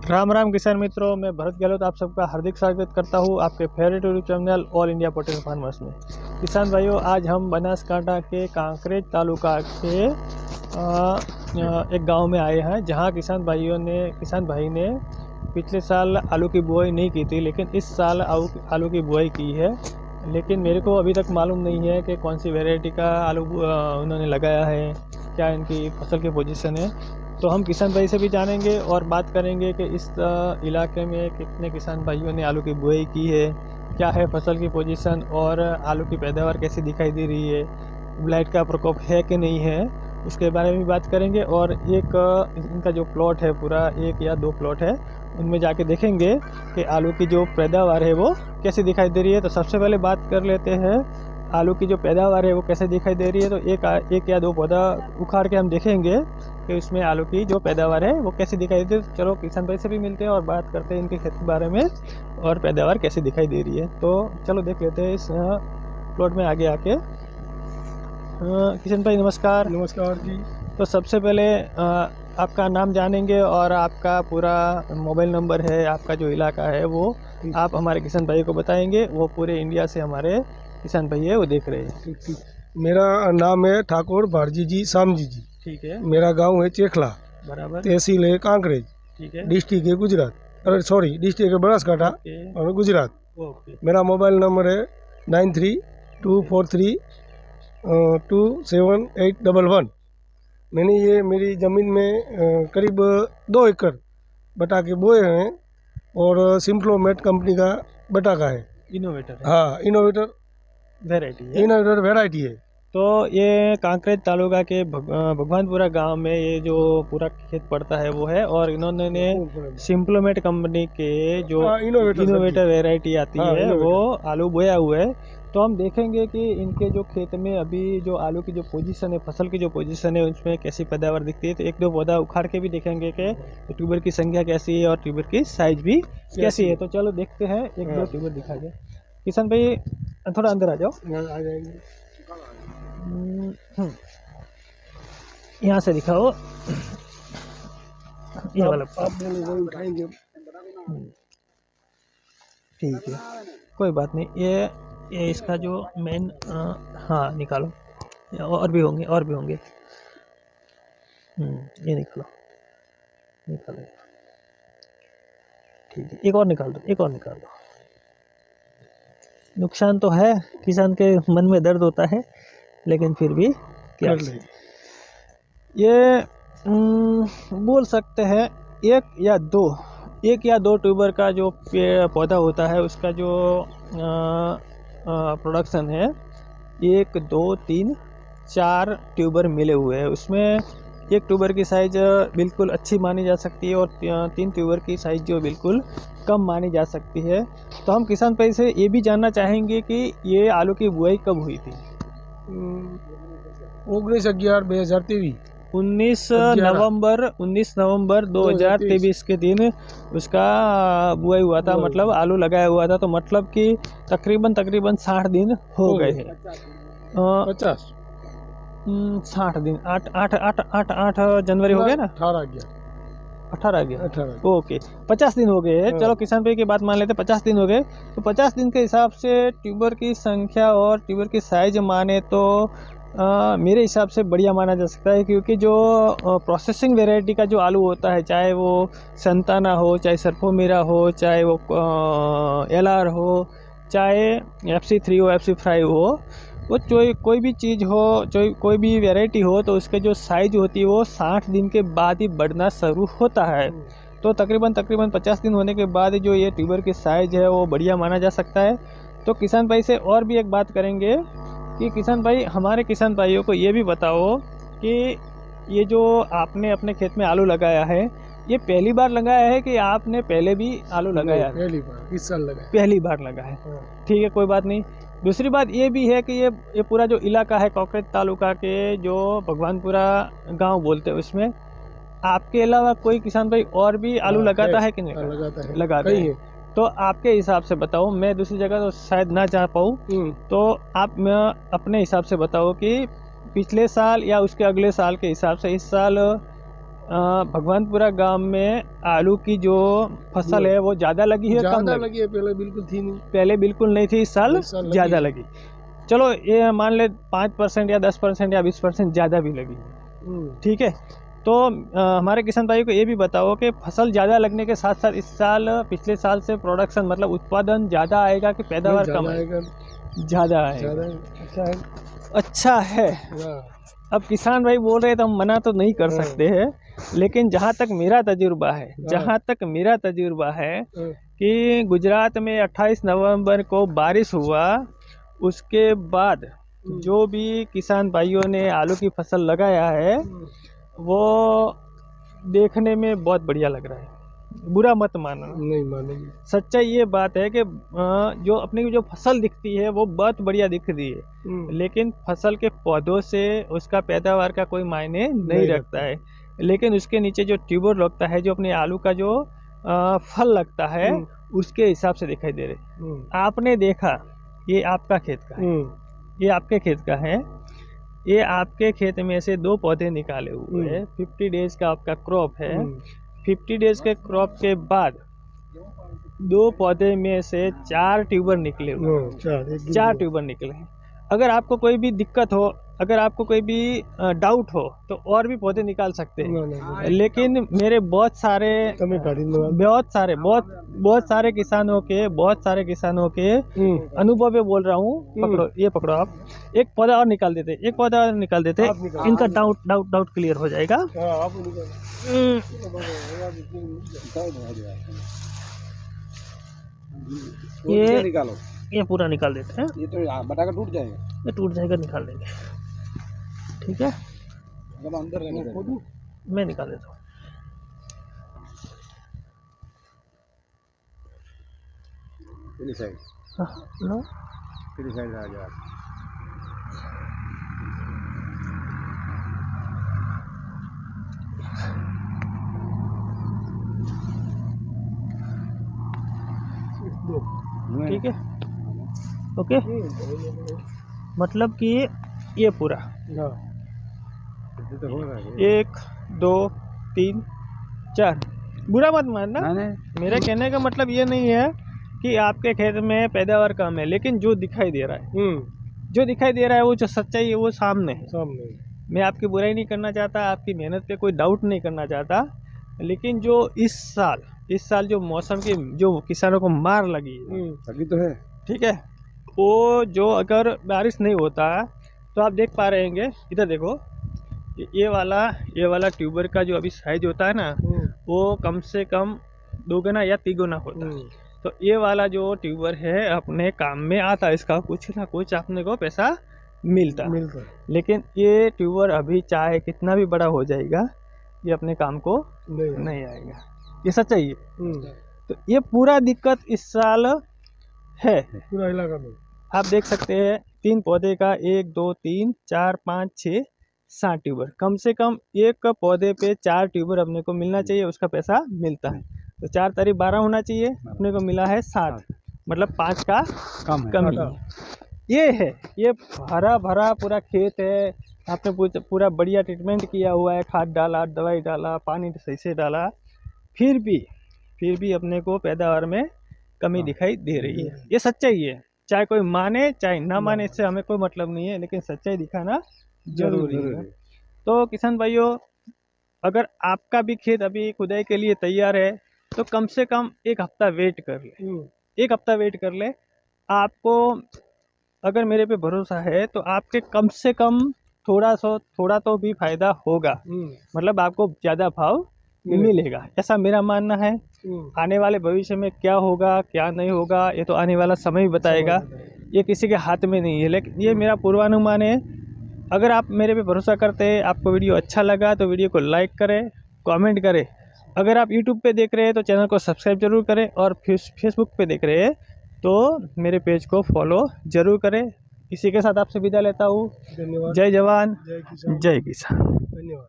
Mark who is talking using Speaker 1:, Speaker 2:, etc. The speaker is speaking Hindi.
Speaker 1: राम राम किसान मित्रों, मैं भरत गहलोत आप सबका हार्दिक स्वागत करता हूं आपके favourite YouTube channel all India potato farmers में। किसान भाइयों, आज हम बनासकांठा के कांकरेज तालुका के एक गांव में आए हैं, जहां किसान भाई ने पिछले साल आलू की बुआई नहीं की थी, लेकिन इस साल आलू की बुआई की है। लेकिन मेरे को अभी तक मालूम नहीं है कि कौन सी वैरायटी का आलू उन्होंने लगाया है, क्या इनकी फसल की पोजीशन है। तो हम किसान भाई से भी जानेंगे और बात करेंगे कि इस इलाके में कितने किसान भाइयों ने आलू की बुआई की है, क्या है फसल की पोजीशन और आलू की पैदावार कैसी दिखाई दे रही है, ब्लाइट का प्रकोप है कि नहीं है, उसके बारे में भी बात करेंगे। और एक इनका जो प्लॉट है, पूरा 1 या 2 प्लॉट है, उनमें जाके देखेंगे कि आलू की जो पैदावार है वो कैसी दिखाई दे रही है। तो सबसे पहले बात कर लेते हैं आलू की जो पैदावार है वो कैसे दिखाई दे रही है। तो एक या 2 पौधा उखाड़ के हम देखेंगे कि इसमें आलू की जो पैदावार है वो कैसी दिखाई दे। चलो किसान भाई से भी मिलते हैं और बात करते हैं इनके खेत के बारे में और पैदावार कैसी दिखाई दे रही है। तो चलो देख लेते हैं इस प्लॉट में आगे आके। किशन भाई नमस्कार।
Speaker 2: नमस्कार जी।
Speaker 1: तो सबसे पहले आपका नाम जानेंगे और आपका पूरा मोबाइल नंबर है, आपका जो इलाका है वो आप हमारे किसान भाई को बताएंगे। वो पूरे इंडिया से हमारे किसान भाई है वो देख रहे हैं।
Speaker 2: ठीक। मेरा नाम है ठाकुर भारजी जी सामजी जी।
Speaker 1: ठीक है,
Speaker 2: मेरा गांव है चेखला,
Speaker 1: बराबर।
Speaker 2: तहसील है कांकरेज,
Speaker 1: ठीक है,
Speaker 2: डिस्ट्रिक्ट है गुजरात, अरे सॉरी डिस्ट्रिक्ट है बनासकांठा और गुजरात।
Speaker 1: ओके।
Speaker 2: मेरा मोबाइल नंबर है 9324327811। मैंने ये मेरी ज़मीन में करीब 2 एकड़ बटा के बोए हैं और सिम्प्लोमेट कंपनी का बटा का है।
Speaker 1: इनोवेटर है।
Speaker 2: हाँ, इनोवेटर वैरायटी है।
Speaker 1: तो ये कांकरेज तालुका के भगवानपुरा गांव में ये जो पूरा खेत पड़ता है वो है, और इन्होंने सिम्प्लोमेट कंपनी के जो इनोवेटर वैरायटी आती है वो आलू बोया हुआ है। तो हम देखेंगे कि इनके जो खेत में अभी जो आलू की जो पोजीशन है, फसल की जो पोजीशन है, उसमें कैसी पैदावार दिखती है। तो 1-2 पौधा उखाड़ के भी देखेंगे कि ट्यूबर की संख्या कैसी है और ट्यूबर की साइज भी कैसी है। तो चलो देखते हैं, 1-2 ट्यूबर दिखा दे। किसान भाई थोड़ा अंदर आ जाओ,
Speaker 2: आ जाएंगे।
Speaker 1: यहाँ से दिखाओ, ये वाला
Speaker 2: आप उठाएंगे।
Speaker 1: ठीक है, कोई बात नहीं। ये इसका जो मेन हाँ निकालो, और भी होंगे। ये निकालो। ठीक है, एक और निकाल दो। नुकसान तो है, किसान के मन में दर्द होता है, लेकिन फिर भी क्या ये बोल सकते हैं 1 या 2 ट्यूबर का जो पौधा होता है, उसका जो प्रोडक्शन है 1 2 3 4 ट्यूबर मिले हुए हैं। उसमें 1 ट्यूबर की साइज बिल्कुल अच्छी मानी जा सकती है और 3 ट्यूबर की साइज जो बिल्कुल कम मानी जा सकती है। तो हम किसान भाई से ये भी जानना चाहेंगे कि ये आलू की बुआई कब हुई थी।
Speaker 2: 19/11/2023
Speaker 1: 19 नवंबर 2023 के दिन उसका बुआई हुआ था, मतलब आलू लगाया हुआ था। तो मतलब कि तकरीबन 60 दिन हो गए हैं। 60 दिन, 8 जनवरी हो गया ना, 18 गया। ओके, 50 दिन हो गए हैं। चलो किसान भाई की बात मान लेते, 50 दिन हो गए। तो 50 दिन के हिसाब से ट्यूबर की संख्या और ट्यूबर की साइज माने तो मेरे हिसाब से बढ़िया माना जा सकता है, क्योंकि जो प्रोसेसिंग वैरायटी का जो आलू होता है, चाहे वो संताना हो, चाहे सरफोमेरा हो, चाहे वो LR हो, चाहे FC3 हो, FC5 हो, वो कोई भी चीज़ हो, कोई भी वैरायटी हो, तो उसके जो साइज होती है वो 60 दिन के बाद ही बढ़ना शुरू होता है। तो तकरीबन 50 दिन होने के बाद जो ये ट्यूबर की साइज है वो बढ़िया माना जा सकता है। तो किसान भाई से और भी एक बात करेंगे कि किसान भाई, हमारे किसान भाइयों को ये भी बताओ कि ये जो आपने अपने खेत में आलू लगाया है, ये पहली बार लगाया है कि आपने पहले भी आलू लगाया है?
Speaker 2: पहली बार, इस साल लगाया।
Speaker 1: पहली बार लगा है। ठीक है, कोई बात नहीं। दूसरी बात ये भी है कि ये पूरा जो इलाका है कांकरेज तालुका के जो भगवानपुरा गांव बोलते हैं, उसमें आपके अलावा कोई किसान भाई और भी आलू लगाता है कि नहीं? लगाता है। तो आपके हिसाब से बताओ, मैं दूसरी जगह तो शायद ना जा पाऊँ, तो आप अपने हिसाब से बताओ कि पिछले साल या उसके अगले साल के हिसाब से इस साल भगवानपुरा गांव में आलू की जो फसल है वो ज़्यादा लगी है, कम
Speaker 2: ज़्यादा
Speaker 1: लगी?
Speaker 2: लगी है, पहले बिल्कुल थी नहीं।
Speaker 1: पहले बिल्कुल नहीं थी, इस साल
Speaker 2: इस साल लगी
Speaker 1: ज़्यादा
Speaker 2: है।
Speaker 1: लगी। चलो ये मान ले 5% या 10% या 20% ज़्यादा भी लगी, ठीक है। तो हमारे किसान भाई को ये भी बताओ कि फसल ज़्यादा लगने के साथ साथ इस साल पिछले साल से प्रोडक्शन मतलब उत्पादन ज़्यादा आएगा कि पैदावार कम आएगा? ज़्यादा आएगा।
Speaker 2: अच्छा है।
Speaker 1: अच्छा है। अब किसान भाई बोल रहे हैं तो हम मना तो नहीं कर सकते हैं, लेकिन जहाँ तक मेरा तजुर्बा है कि गुजरात में 28 नवंबर को बारिश हुआ, उसके बाद जो भी किसान भाइयों ने आलू की फसल लगाया है वो देखने में बहुत बढ़िया लग रहा है। बुरा मत मानना,
Speaker 2: नहीं मानेंगे।
Speaker 1: सच्चाई ये बात है कि जो अपनी जो फसल दिखती है वो बहुत बढ़िया दिख रही है, लेकिन फसल के पौधों से उसका पैदावार का कोई मायने नहीं रखता है। लेकिन उसके नीचे जो ट्यूबर लगता है, जो अपने आलू का जो फल लगता है, उसके हिसाब से दिखाई दे रहे। आपने देखा, ये आपका खेत का है, ये आपके खेत का है, ये आपके खेत में से 2 पौधे निकाले हुए हैं। 50 डेज का आपका क्रॉप है। 50 डेज के क्रॉप के बाद 2 पौधे में से 4 ट्यूबर निकले हुए, 4 ट्यूबर निकले हैं। अगर आपको कोई भी दिक्कत हो, अगर आपको कोई भी डाउट हो तो और भी पौधे निकाल सकते हैं, लेकिन मेरे बहुत सारे किसानों के अनुभव में बोल रहा हूँ। पकड़ो, ये पकड़ो आप, एक पौधा और निकाल देते, इनका डाउट क्लियर हो जाएगा। ये निकालो, ये पूरा निकाल देते हैं। ये तो बटाका टूट जाएगा, ये टूट जाएगा, निकाल देंगे, ठीक है। अंदर मैं निकाल देता हूँ। साइड आ जा। ठीक है, ओके। मतलब कि ये पूरा 1 2 3 4, बुरा मत मानना। मेरे कहने का मतलब ये नहीं है कि आपके खेत में पैदावार कम है, लेकिन जो दिखाई दे रहा है, वो जो सच्चाई है वो सामने है। मैं आपकी बुराई नहीं करना चाहता, आपकी मेहनत पे कोई डाउट नहीं करना चाहता, लेकिन जो इस साल जो मौसम की जो किसानों को मार लगी तो है, ठीक है, वो जो अगर बारिश नहीं होता तो आप देख पा रहे होंगे, इधर देखो, ये वाला ट्यूबर का जो अभी साइज होता है ना, वो कम से कम 2 गुना या 3 गुना होता है। तो ये वाला जो ट्यूबर है अपने काम में आता है, इसका कुछ ना कुछ अपने को पैसा मिलता। लेकिन ये ट्यूबर अभी चाहे कितना भी बड़ा हो जाएगा, ये अपने काम को नहीं आएगा, ये सच्चाई है। तो ये पूरा दिक्कत इस साल है पूरा इलाका में। आप देख सकते हैं 3 पौधे का 1 2 3 4 5 6 7 ट्यूबर, कम से कम एक पौधे पे 4 ट्यूबर अपने को मिलना चाहिए, उसका पैसा मिलता है। तो 4 तारीख 12 होना चाहिए, अपने को मिला है 7, मतलब 5 का कमी है। ये है, ये हरा भरा पूरा खेत है, आपने पूरा बढ़िया ट्रीटमेंट किया हुआ है, खाद डाला, दवाई डाला, पानी सही से डाला, फिर भी अपने को पैदावार में कमी दिखाई दे रही है। ये सच्चाई है, चाहे कोई माने चाहे ना माने, इससे हमें कोई मतलब नहीं है, लेकिन सच्चाई दिखाना जरूरी है। तो किसान भाइयों, अगर आपका भी खेत अभी खुदाई के लिए तैयार है तो कम से कम 1 हफ्ता वेट कर ले, 1 हफ्ता वेट कर ले। आपको अगर मेरे पे भरोसा है तो आपके कम से कम थोड़ा तो भी फायदा होगा, मतलब आपको ज़्यादा भाव मिलेगा, ऐसा मेरा मानना है। आने वाले भविष्य में क्या होगा क्या नहीं होगा, ये तो आने वाला समय ही बताएगा, ये किसी के हाथ में नहीं है, लेकिन ये मेरा पूर्वानुमान है। अगर आप मेरे पे भरोसा करते हैं, आपको वीडियो अच्छा लगा तो वीडियो को लाइक करें, कमेंट करें। अगर आप यूट्यूब पे देख रहे हैं तो चैनल को सब्सक्राइब जरूर करें, और फेसबुक पे देख रहे हैं तो मेरे पेज को फॉलो जरूर करें। इसी के साथ आपसे विदा लेता हूँ। धन्यवाद। जय जवान, जय किसान। धन्यवाद।